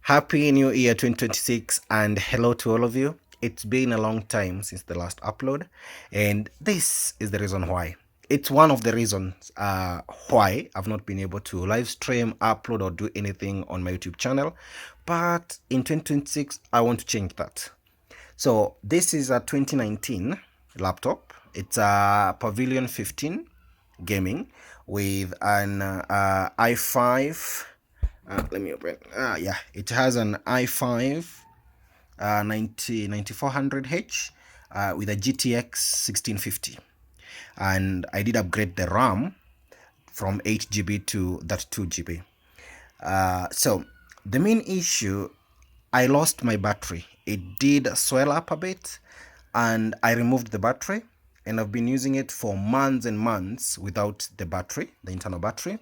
Happy New Year 2026 and hello to all of you. It's been a long time since the last upload, and this is the reason why. It's one of the reasons why I've not been able to live stream, upload, or do anything on my YouTube channel. But in 2026, I want to change that. So, this is a 2019 laptop. It's a Pavilion 15 gaming with an i5. Let me open. Yeah, it has an i5 9400H with a GTX 1650, and I did upgrade the RAM from 8 GB to that 2 GB. So the main issue, I lost my battery. It did swell up a bit, and I removed the battery, and I've been using it for months and months without the battery, the internal battery.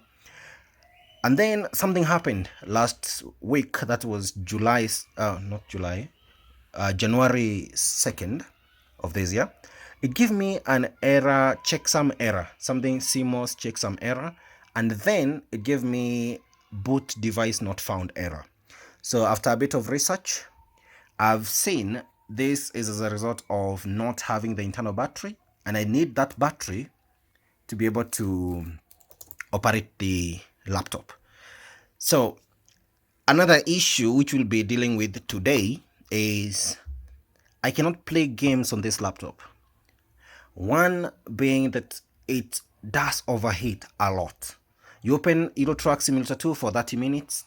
And then something happened last week. That was January 2nd of this year. It gave me an error, checksum error, something CMOS checksum error. And then it gave me boot device not found error. So after a bit of research, I've seen this is as a result of not having the internal battery. And I need that battery to be able to operate the laptop. So another issue which we'll be dealing with today is I cannot play games on this laptop. One being that it does overheat a lot. You open Euro Truck Simulator 2 for 30 minutes,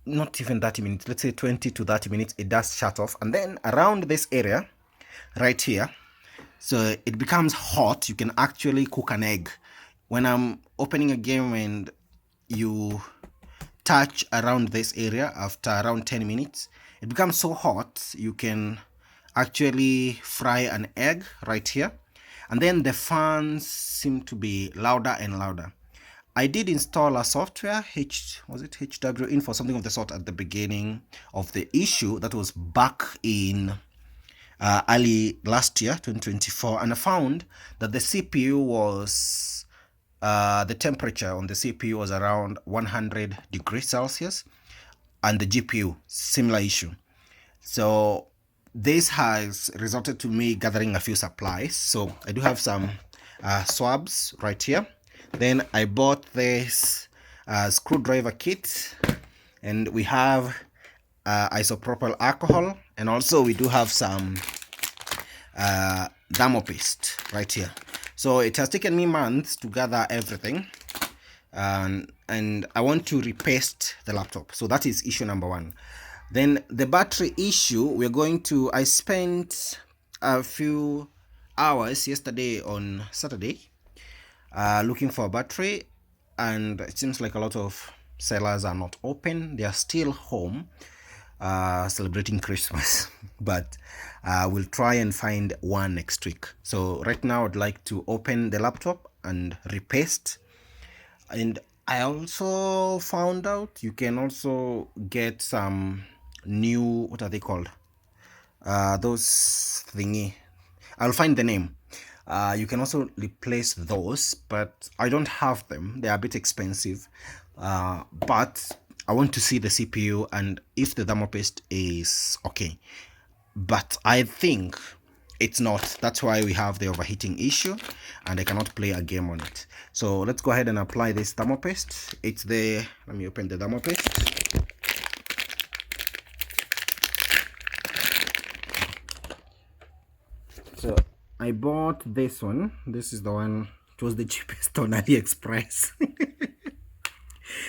not even 30 minutes, let's say 20 to 30 minutes, it does shut off. And then around this area, right here, so it becomes hot. You can actually cook an egg. When I'm opening a game and you touch around this area after around 10 minutes, it becomes so hot you can actually fry an egg right here. And then the fans seem to be louder and louder. I did install a software, HW for something of the sort at the beginning of the issue. That was back in early last year, 2024, and I found that the CPU was the temperature on the CPU was around 100 degrees Celsius, and the GPU, similar issue. So this has resulted to me gathering a few supplies. So I do have some swabs right here. Then I bought this screwdriver kit, and we have isopropyl alcohol, and also we do have some thermopaste right here. So it has taken me months to gather everything, and I want to repaste the laptop. So that is issue number one. Then the battery issue, I spent a few hours yesterday on Saturday looking for a battery, and it seems like a lot of sellers are not open. They are still home celebrating Christmas, but we'll try and find one next week. So right now I'd like to open the laptop and repaste. And I also found out you can also get some new, what are they called, those thingy, I'll find the name. You can also replace those, but I don't have them. They are a bit expensive, but I want to see the CPU and if the thermopaste is okay. But I think it's not. That's why we have the overheating issue, and I cannot play a game on it. So let's go ahead and apply this thermopaste. It's the, let me open the thermopaste. So I bought this one. This is the one. It was the cheapest on AliExpress.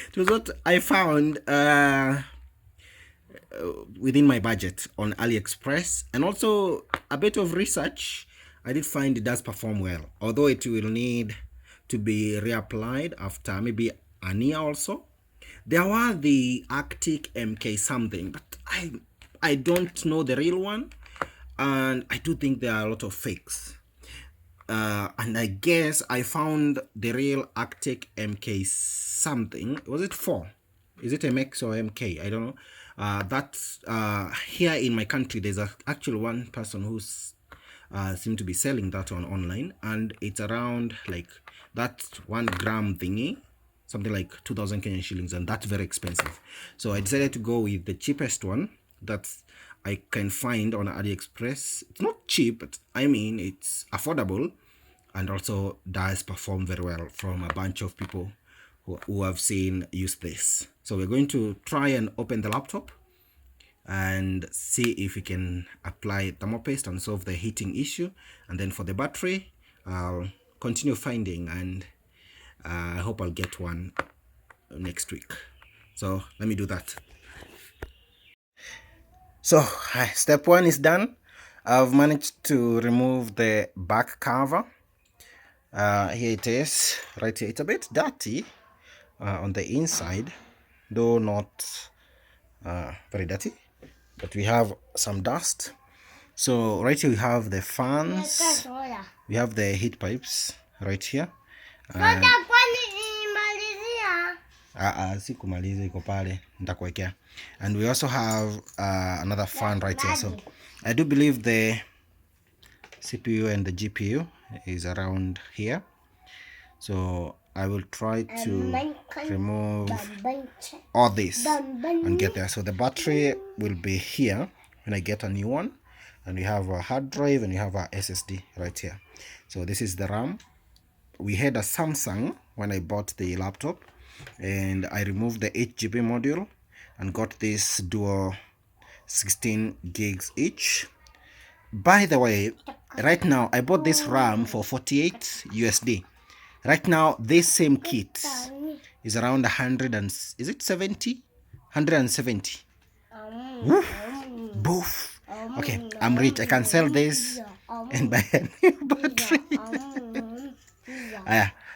It was what I found within my budget on AliExpress, and also a bit of research. I did find it does perform well, although it will need to be reapplied after maybe an year also. There were the Arctic MK something, but I don't know the real one, and I do think there are a lot of fakes. And I guess I found the real Arctic MK something. Was it 4? Is it MX or MK? I don't know. That's here in my country. There's actually one person who's seemed to be selling that one online, and it's around like that 1 gram thingy. something like 2,000 Kenyan shillings, and that's very expensive. So I decided to go with the cheapest one that I can find on AliExpress. It's not cheap, but I mean it's affordable, and also does perform very well from a bunch of people who have seen use this. So we're going to try and open the laptop and see if we can apply thermopaste and solve the heating issue. And then for the battery, I'll continue finding, and I hope I'll get one next week. So let me do that. So step one is done. I've managed to remove the back cover. Here it is, right here. It's a bit dirty on the inside, though not very dirty, but we have some dust. So right here we have the fans, we have the heat pipes right here. Sikumaliza iko pale, nitakuwekea. And we also have another fan right here. So I do believe the CPU and the GPU is around here. So I will try to remove all this and get there. So the battery will be here when I get a new one, and we have a hard drive and we have a SSD right here. So this is the RAM. We had a Samsung when I bought the laptop, and I removed the 8GB module and got this dual 16 gigs each. By the way, right now I bought this RAM for 48 USD. Right now this same kit is around 100 and is it 70? 170. Boof. Okay, I'm rich. I can sell this and buy a new battery.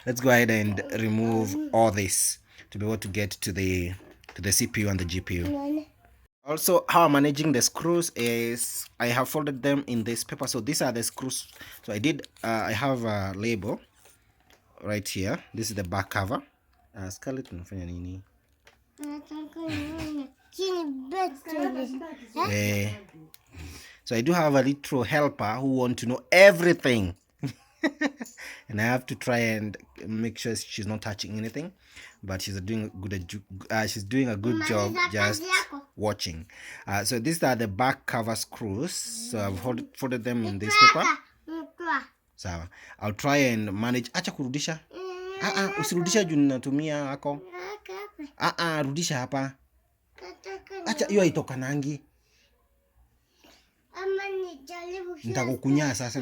Let's go ahead and remove all this to be able to get to the CPU and the GPU. Also, how I'm managing the screws is I have folded them in this paper. So these are the screws. So I have a label right here. This is the back cover. Scarlett unafanya nini? So I do have a little helper who want to know everything. And I have to try and make sure she's not touching anything, but she's doing a good job just watching. So these are the back cover screws. So I've folded them in this paper. So I'll try and manage. Acha kurudisha. Usirudisha juu ninatumia hako. Rudisha hapa. Acha hiyo haitokanangi. Nitakukunya sasa,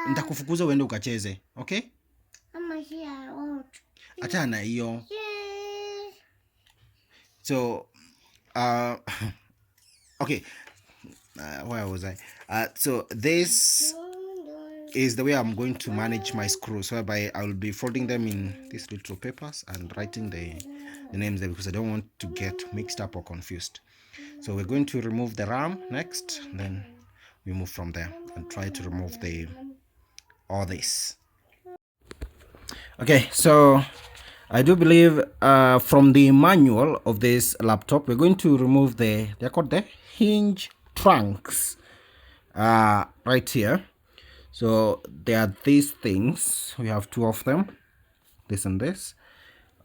nitakufukuza uende ukacheze, okay? Acha na hiyo. So okay, where was I? So this is the way I'm going to manage my screws, whereby I will be folding them in these little papers and writing the names there, because I don't want to get mixed up or confused. So we're going to remove the RAM next, then we move from there and try to remove all this. Okay, so I do believe from the manual of this laptop, we're going to remove they're called the hinge trunks right here. So there are these things. We have two of them, this and this,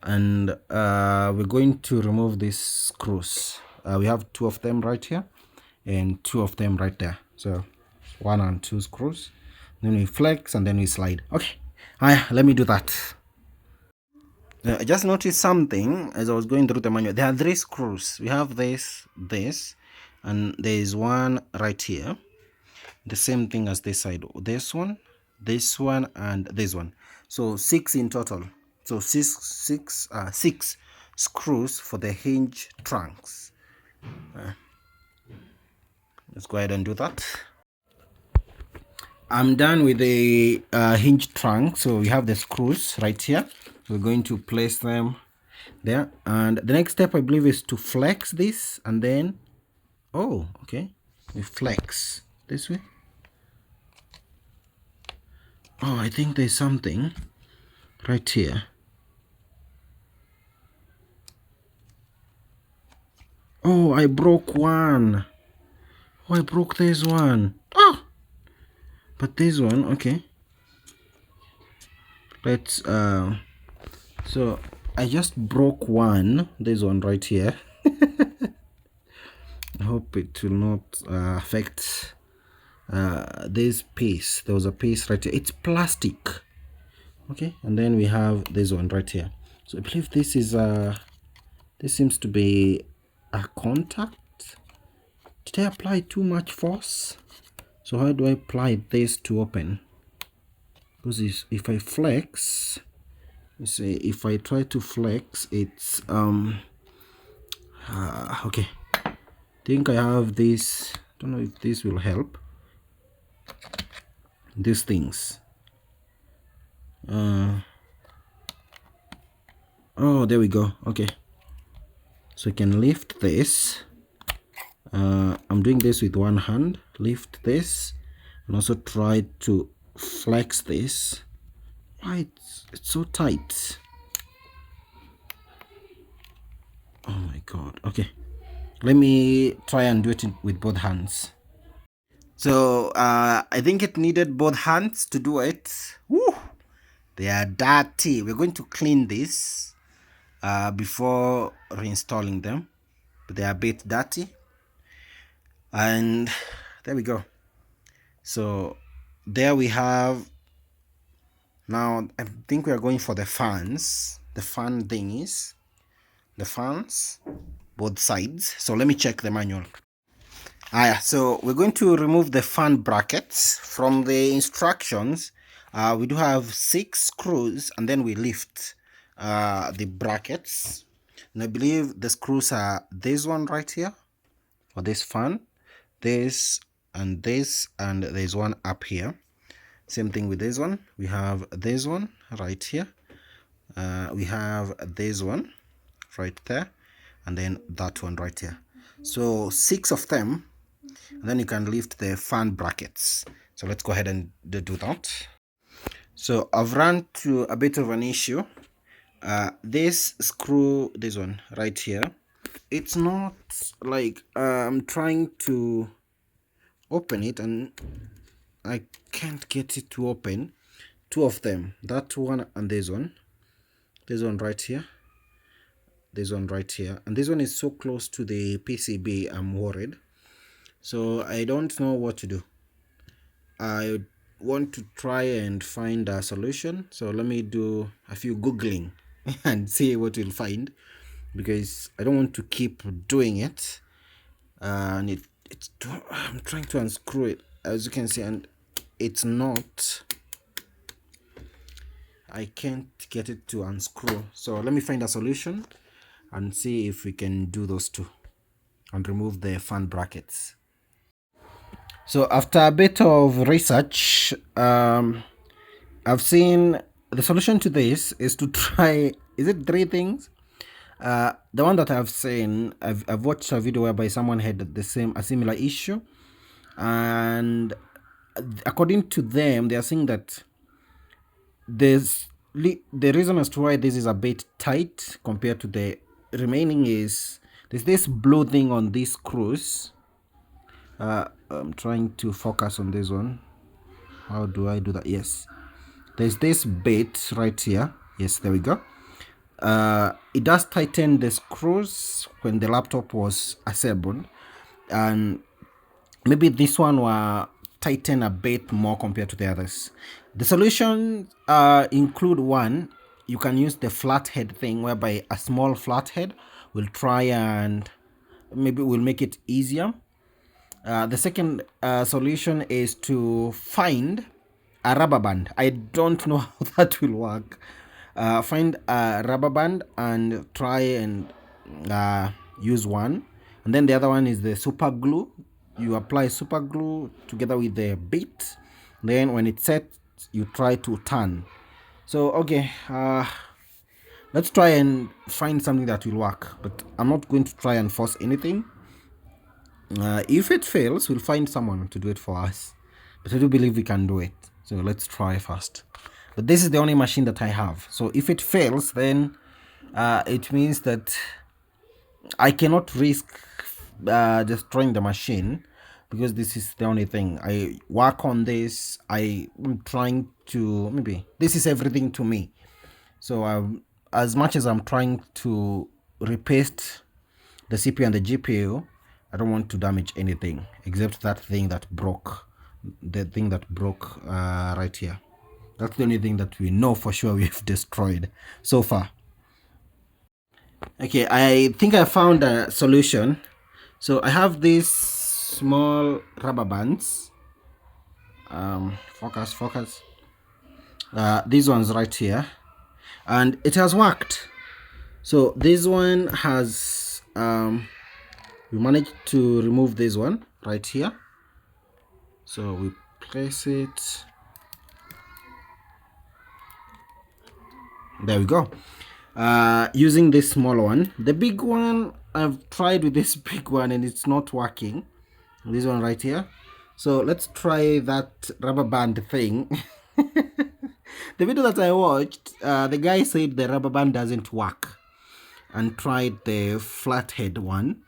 and we're going to remove these screws. We have two of them right here and two of them right there. So 1 and 2 screws, then we flex and then we slide. Okay, let me do that. I just noticed something as I was going through the manual. There are 3 screws. We have this, and there is one right here. The same thing as this side. This one, and this one. So 6 in total. So 6 screws for the hinge trunks. Let's go ahead and do that. I'm done with the hinge trunk. So we have the screws right here. We're going to place them there, and the next step I believe is to flex this, and then okay, we flex this way. I think there's something right here. I broke one. I broke this one. But this one, okay, let's so I just broke one. There's one right here. I hope it will not affect this piece. There was a piece right here. It's plastic. Okay, and then we have this one right here. So I believe this is this seems to be a contact. Did I apply too much force? So how do I apply this to open? Because if I flex, you see, if I try to flex, it's okay. I think I have this. Don't know if this will help. These things. Oh, there we go. Okay, so I can lift this. I'm doing this with one hand. Lift this, and also try to flex this. Why it's so tight? Oh my god. Okay, let me try and do it with both hands. So I think it needed both hands to do it. Woo! They are dirty. We're going to clean this before reinstalling them. But they are a bit dirty. And there we go. So there we have. Now I think we are going for the fans. The fan thingies. The fans. Both sides. So let me check the manual. So we're going to remove the fan brackets from the instructions. We do have 6 screws, and then we lift the brackets. And I believe the screws are this one right here for this fan, this, and there's one up here. Same thing with this one. We have this one right here. We have this one right there, and then that one right here. So 6 of them. And then you can lift the fan brackets. So let's go ahead and do that. So I've run to a bit of an issue. This screw, this one right here, it's not like I'm trying to open it and I can't get it to open. 2 of them, that one and this one right here, this one right here, and this one is so close to the PCB. I'm worried. So I don't know what to do. I want to try and find a solution. So let me do a few Googling and see what we'll find, because I don't want to keep doing it. And I'm trying to unscrew it, as you can see, and it's not. I can't get it to unscrew. So let me find a solution and see if we can do those two and remove the fan brackets. So after a bit of research, I've seen the solution to this is to try, is it 3 things? The one that I've seen, I've watched a video whereby someone had a similar issue, and according to them, they are saying that the reason as to why this is a bit tight compared to the remaining is there's this blue thing on these screws. I'm trying to focus on this one. How do I do that? Yes, there's this bit right here. Yes, there we go. It does tighten the screws when the laptop was assembled, and maybe this one will tighten a bit more compared to the others. The solution include one, you can use the flathead thing, whereby a small flathead will try and maybe will make it easier. The second solution is to find a rubber band. I don't know how that will work. Find a rubber band and try and use one. And then the other one is the super glue. You apply super glue together with the bit. Then when it's set, you try to turn. So, okay. Let's try and find something that will work. But I'm not going to try and force anything. If it fails, we'll find someone to do it for us. But I do believe we can do it. So let's try first. But this is the only machine that I have. So if it fails, then it means that I cannot risk destroying the machine, because this is the only thing. I work on this. I'm trying to, maybe this is everything to me. So as much as I'm trying to repaste the CPU and the GPU, I don't want to damage anything except that thing that broke. The thing that broke right here. That's the only thing that we know for sure we've destroyed so far. Okay, I think I found a solution. So I have these small rubber bands. Focus. These ones right here, and it has worked. So this one has we managed to remove this one right here. So we place it. There we go. Using this small one. The big one, I've tried with this big one and it's not working. This one right here. So let's try that rubber band thing. The video that I watched, the guy said the rubber band doesn't work and tried the flathead one.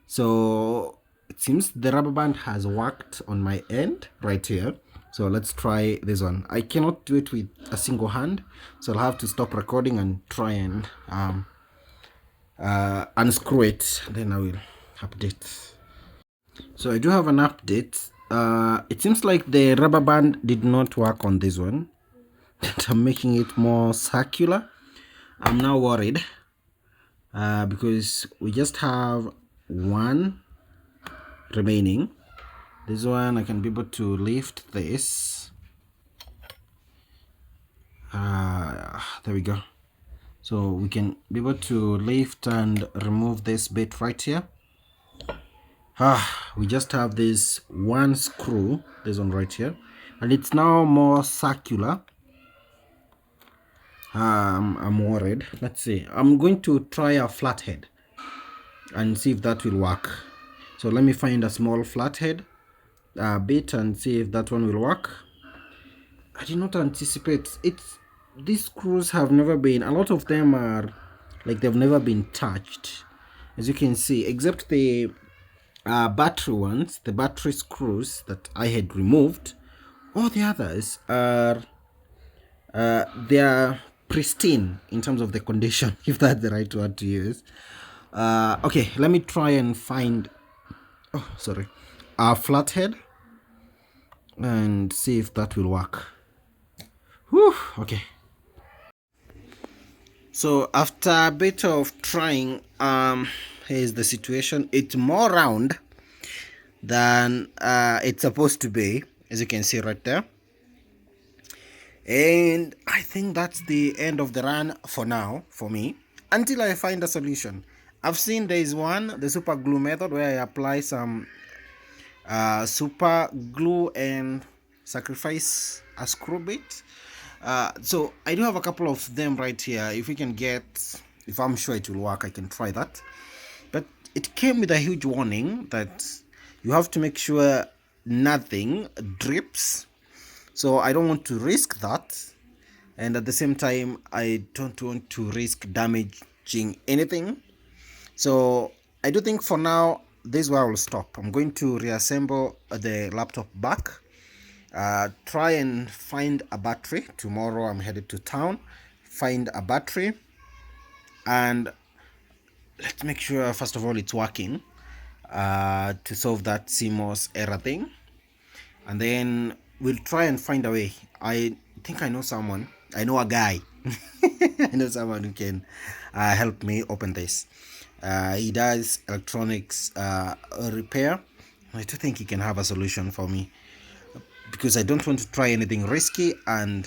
So it seems the rubber band has worked on my end right here. So let's try this one. I cannot do it with a single hand, so I'll have to stop recording and try and unscrew it. Then I will update. So I do have an update. It seems like the rubber band did not work on this one. I'm making it more circular. I'm now worried because we just have one remaining. This one I can be able to lift this. There we go. So we can be able to lift and remove this bit right here. We just have this one screw, this one right here, and it's now more circular. I'm worried. Let's see. I'm going to try a flathead and see if that will work. So let me find a small flathead bit and see if that one will work. I did not anticipate it. These screws have never been, a lot of them are like they've never been touched, as you can see, except the battery ones, the battery screws that I had removed. All the others are they are pristine in terms of the condition, if that's the right word to use. Okay, let me try and find a flathead and see if that will work. Whew, okay. So after a bit of trying, here's the situation. It's more round than it's supposed to be, as you can see right there. And I think that's the end of the run for now, for me, until I find a solution. I've seen there is one, the super glue method, where I apply some super glue and sacrifice a screw bit. So I do have a couple of them right here. If we can get, if I'm sure it will work, I can try that. But it came with a huge warning that you have to make sure nothing drips. So I don't want to risk that, and at the same time I don't want to risk damaging anything. So I do think for now this is where I will stop. I'm going to reassemble the laptop back, try and find a battery. Tomorrow I'm headed to town, find a battery, and let's make sure first of all it's working to solve that CMOS error thing, and then we'll try and find a way. I think I know someone. I know a guy. I know someone who can help me open this. He does electronics repair. I do think he can have a solution for me, because I don't want to try anything risky and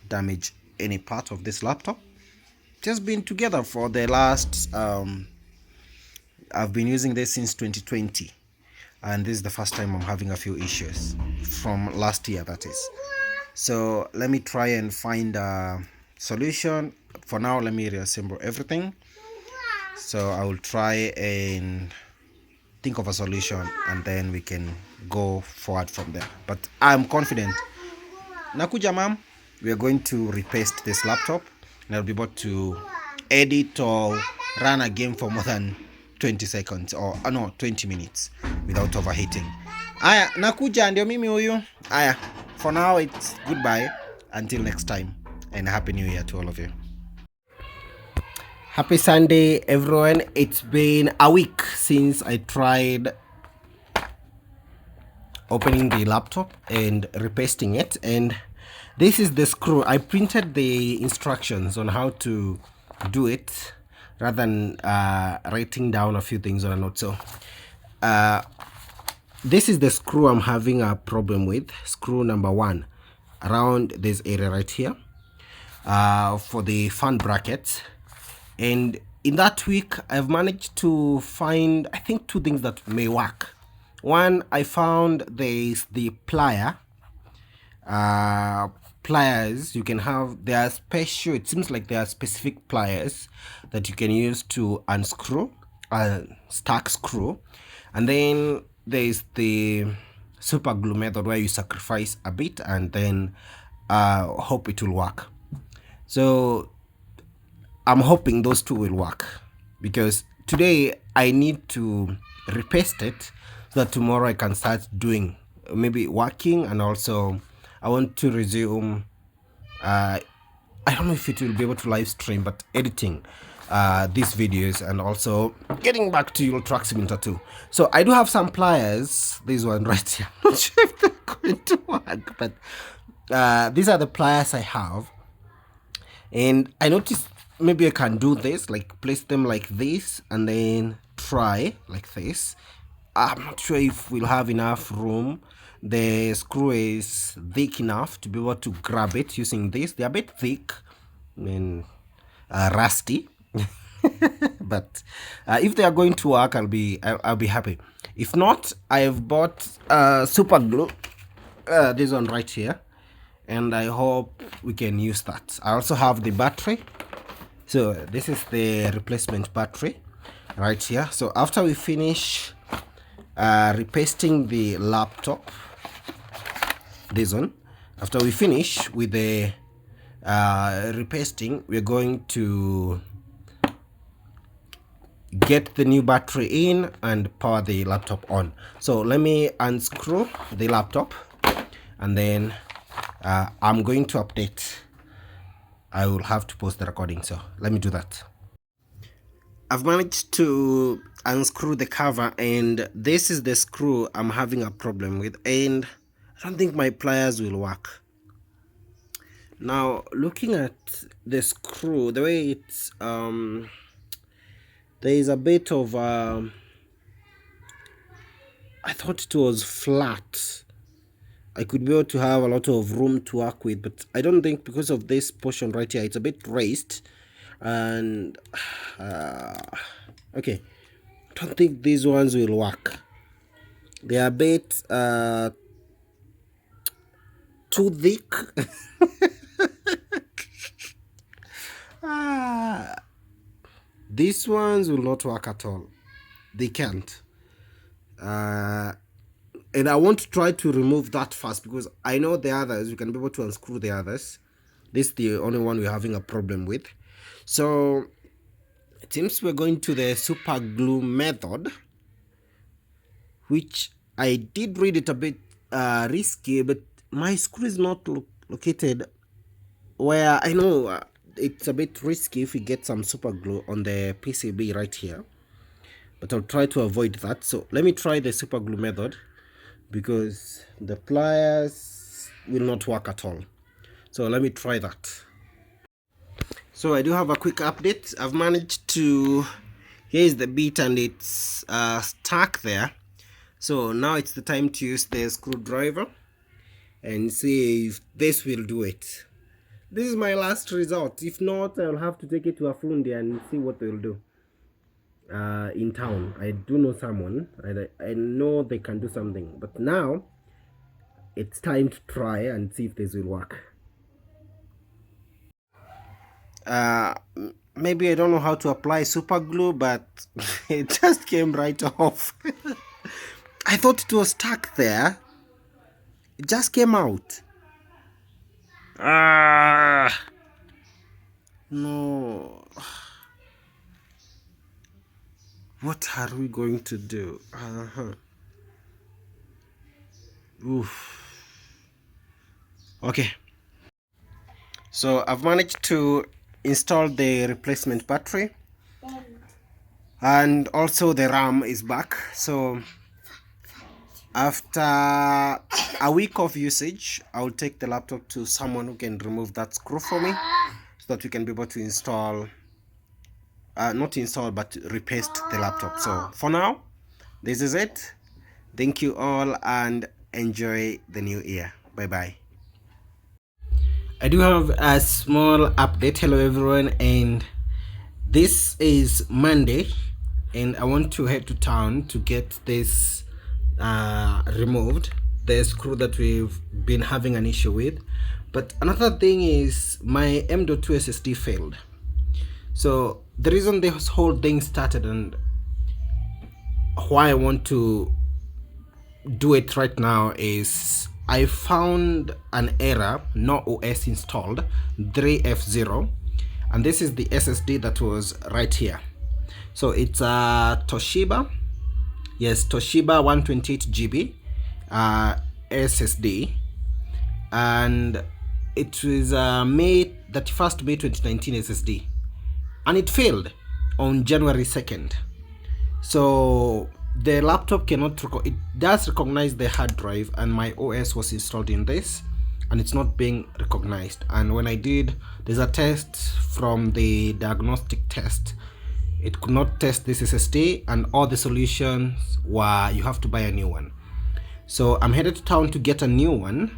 damage any part of this laptop. Just been together for the last I've been using this since 2020, and this is the first time I'm having a few issues from last year, that is. So let me try and find a solution. For now, let me reassemble everything. So I will try and think of a solution, and then we can go forward from there. But I'm confident. Nakuja, ma'am. We are going to repaste this laptop, and I'll be able to edit or run a game for more than 20 seconds or no 20 minutes without overheating. Aya, nakuja, ndio mimi huyu. Aya, for now it's goodbye until next time, and happy new year to all of you. Happy Sunday, everyone. It's been a week since I tried opening the laptop and repasting it, and this is the screw. I printed the instructions on how to do it rather than writing down a few things on a note. So this is the screw I'm having a problem with. Screw number 1 around this area right here for the fan brackets. And in that week, I've managed to find, I think, 2 things that may work. One, I found there's the pliers. You can have, they are special, it seems like there are specific pliers that you can use to unscrew, stack screw. And then there's the super glue method where you sacrifice a bit and then hope it will work. So I'm hoping those 2 will work, because today I need to repaste it so that tomorrow I can start doing, maybe working, and also I want to resume, I don't know if it will be able to live stream, but editing these videos and also getting back to your track simulator too. So I do have some pliers, this one right here. I'm not sure if they're going to work, but these are the pliers I have. And I noticed maybe I can do this, like place them like this and then try like this. I'm not sure if we'll have enough room. The screw is thick enough to be able to grab it using this. They're a bit thick and rusty. But if they are going to work, I'll be happy. If not, I've bought super glue, this one right here, and I hope we can use that. I also have the battery. So this is the replacement battery right here. So after we finish repasting the laptop, this one, after we finish with the repasting, we're going to get the new battery in and power the laptop on. So let me unscrew the laptop, and then I'm going to update. I will have to post the recording, so let me do that. I've managed to unscrew the cover, and this is the screw I'm having a problem with, and I don't think my pliers will work. Now, looking at the screw, the way it's there is a bit of I thought it was flat. I could be able to have a lot of room to work with, but I don't think, because of this portion right here, it's a bit raised, and okay, I don't think these ones will work. They are a bit too thick. These ones will not work at all. They can't. And I want to try to remove that first, because I know the others, you can be able to unscrew the others. This is the only one we're having a problem with. So it seems we're going to the super glue method, which I did read it a bit risky, but my screw is not located where I know it's a bit risky if we get some super glue on the PCB right here, but I'll try to avoid that. So let me try the super glue method, because the pliers will not work at all. So let me try that. So I do have a quick update. I've managed to, here's the bit and it's stuck there. So now it's the time to use the screwdriver and see if this will do it. This is my last resort. If not, I'll have to take it to a fundi and see what they'll do in town. I do know someone, and I know they can do something, but now it's time to try and see if this will work. Maybe I don't know how to apply super glue, but it just came right off. I thought it was stuck there. It just came out. No. What are we going to do? Oof. Okay. So I've managed to install the replacement battery, And also the RAM is back. So after a week of usage, I'll take the laptop to someone who can remove that screw for me, so that we can be able to install, not install, but repaste the laptop. So for now, this is it. Thank you all and enjoy the new year. Bye bye. I do have a small update. Hello everyone, and this is Monday, and I want to head to town to get this removed, the screw that we've been having an issue with. But another thing is my M.2 SSD failed. So the reason this whole thing started and why I want to do it right now is I found an error, no OS installed, 3F0, and this is the SSD that was right here. So it's a Toshiba, yes, Toshiba 128 GB SSD, and it was May 31st May 2019 SSD, and it failed on January 2nd. So the laptop cannot it does recognize the hard drive, and my OS was installed in this, and it's not being recognized. And when I did, there's a test from the diagnostic test, it could not test this SSD, and all the solutions were you have to buy a new one. So I'm headed to town to get a new one,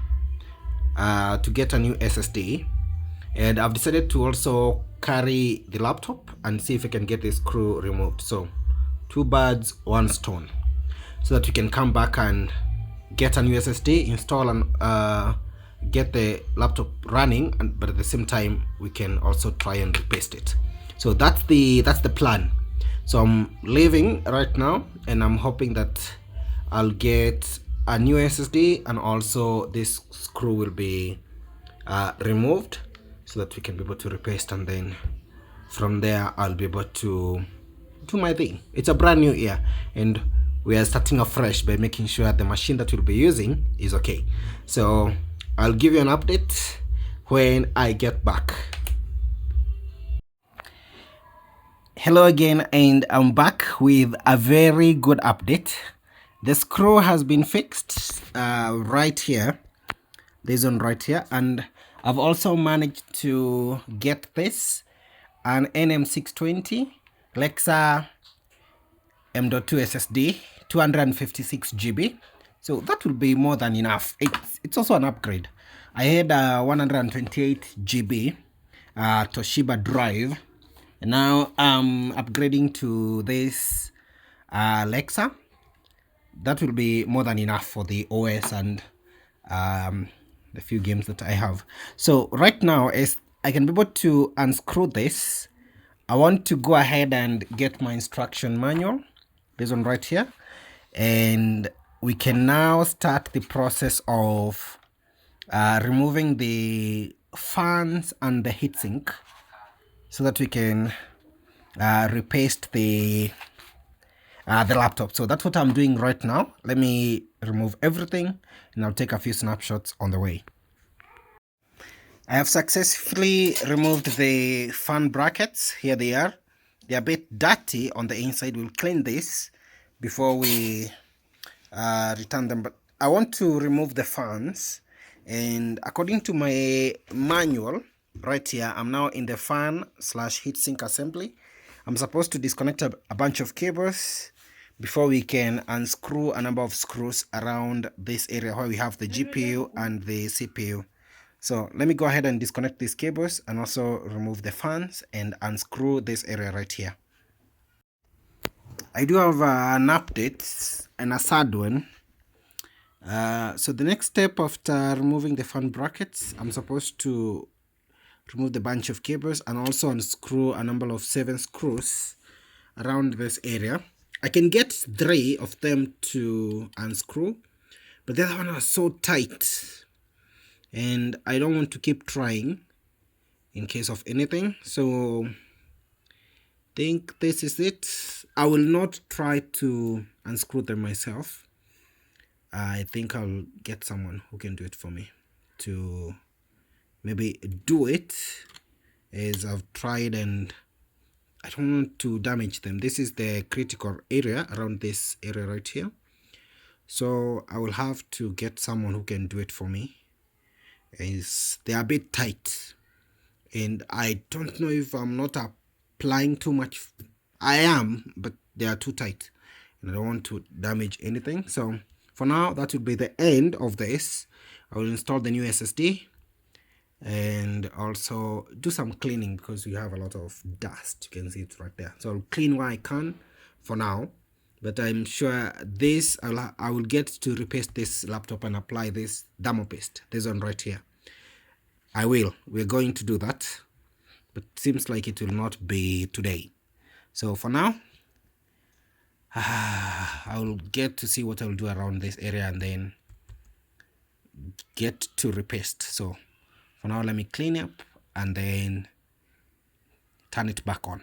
to get a new SSD, and I've decided to also carry the laptop and see if I can get the screw removed. So 2 birds, 1 stone, so that we can come back and get a new SSD, install and get the laptop running, but at the same time we can also try and repaste it. So that's the plan. So I'm leaving right now, and I'm hoping that I'll get a new SSD, and also this screw will be removed, so that we can be able to repaste, and then from there I'll be able to do my thing. It's a brand new year, and we are starting afresh by making sure the machine that we'll be using is okay. So I'll give you an update when I get back. Hello again, and I'm back with a very good update. The screw has been fixed right here, this one right here, and I've also managed to get this, an NM620 Lexa M.2 SSD, 256 GB. So that will be more than enough. It's also an upgrade. I had a 128 GB Toshiba drive. Now I'm upgrading to this Lexa. That will be more than enough for the OS and the few games that I have. So right now, as I can be able to unscrew this, I want to go ahead and get my instruction manual, this one right here, and we can now start the process of removing the fans and the heatsink, so that we can repaste the laptop. So that's what I'm doing right now. Let me remove everything, and I'll take a few snapshots on the way. I have successfully removed the fan brackets. Here they are. They're a bit dirty on the inside. We'll clean this before we return them. But I want to remove the fans, and according to my manual right here, I'm now in the fan/heatsink assembly. I'm supposed to disconnect a bunch of cables before we can unscrew a number of screws around this area where we have the GPU and the CPU. So let me go ahead and disconnect these cables, and also remove the fans and unscrew this area right here. I do have an update, and a sad one. So the next step after removing the fan brackets, I'm supposed to remove the bunch of cables and also unscrew a number of 7 screws around this area. I can get 3 of them to unscrew, but the other one was so tight, and I don't want to keep trying in case of anything. So I think this is it. I will not try to unscrew them myself. I think I'll get someone who can do it for me to maybe do it, as I've tried and I don't want to damage them. This is the critical area around this area right here. So I will have to get someone who can do it for me. They are a bit tight, and I don't know if I'm not applying too much. I am, but they are too tight, and I don't want to damage anything. So for now, that will be the end of this. I will install the new SSD and also do some cleaning because we have a lot of dust. You can see it right there. So I'll clean what I can for now, but I'm sure this I will get to repaste this laptop and apply this demo paste, this one right here. We're going to do that, but it seems like it will not be today. So for now, I will get to see what I'll do around this area and then get to repaste. So for now, let me clean up and then turn it back on.